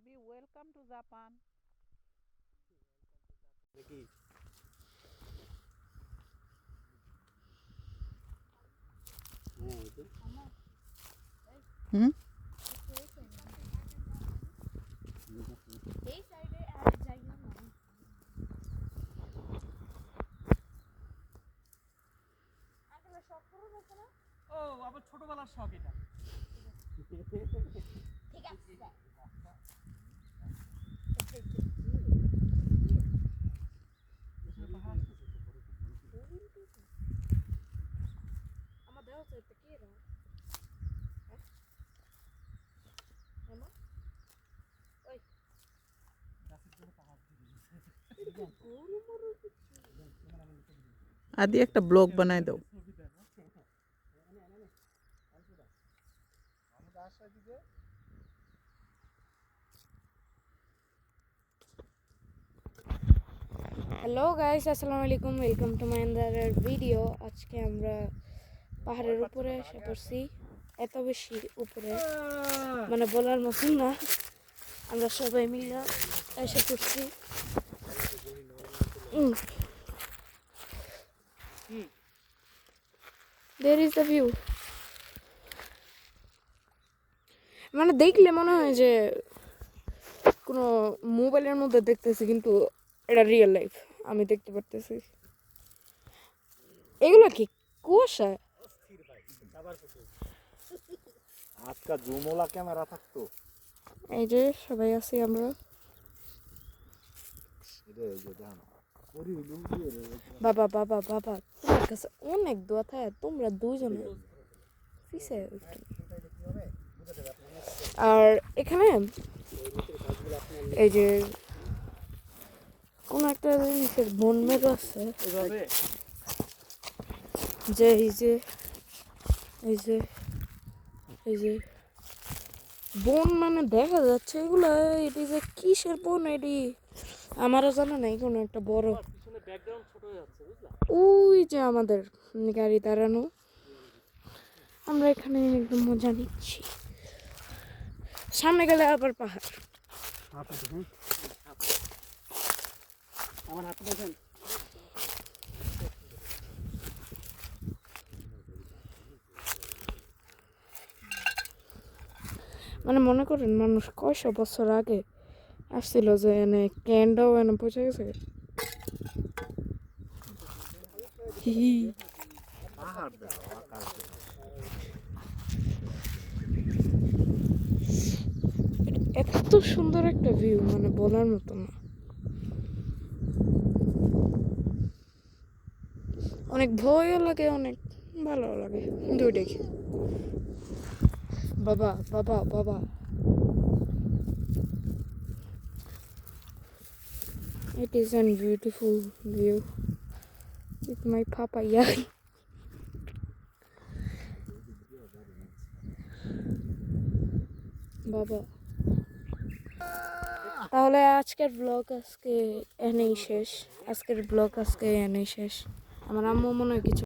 Abi, welcome to Japan. দেখি হ্যাঁ এই তো হুম এই সাইডে আর যাই না আসলে সব পুরো হচ্ছে না। ও আবার ছোটবেলার শখ এটা। ঠিক আছে আমার দেওয়া হচ্ছে এটা কি রে এমা ওই গরু মরু আদি একটা ব্লগ বানাই দাও। হ্যালো গাইস, আসসালামু আলাইকুম, welcome to my another video. আজকে আমরা পাহাড়ের উপরে এসে পড়ছি, এত বেশি উপরে মানে বলার মতন না। আমরা সবাই মিলে এসে পড়ছি। There is the view. মানে দেখলে মনে হয় যে কোনো মোবাইলের মধ্যে দেখতেছি, কিন্তু এটা রিয়েল লাইফ, আমি দেখতে পারতেছি। এগুলো কি কুয়াশা? আজকা জুমলা ক্যামেরা থাকতো এই যে সবাই আছি আমরা। বাবা বাবা বাবা, তোমার কাছে অনেক দোয়া থাকে, তোমরা দুজনে পিছে একটু। আর এখানে এই যে কোন একটা জিনিসের বন মেঘ আছে, যে এই যে এই যে এই যে বন মানে দেখা যাচ্ছে এগুলা। এটি যে কিসের বন এটি আমারও জানা নাই। কোনো একটা বড় ওই যে আমাদের গাড়ি দাঁড়ানো, আমরা এখানে একদম মজা নিচ্ছি। সামনে গেলে আবার পাহাড়। আমার হাতে দেখেন মানে মনে করেন মানুষ কয়শো বছর আগে আসছিল, যে এনে ক্যান্ডাও এনে পৌঁছে গেছে। পাহাড় দেখো আকাশ দেখো। এত সুন্দর একটা ভিউ, মানে বলার মতো না। অনেক ভয়ও লাগে, অনেক ভালো লাগে, দুইটাই। বাবা বাবা বাবা, it is a beautiful view with my papaya. বাবা, তাহলে আজকের ব্লগ আজকে এনেই শেষ। আমার আম্মু মনে হয় কিছু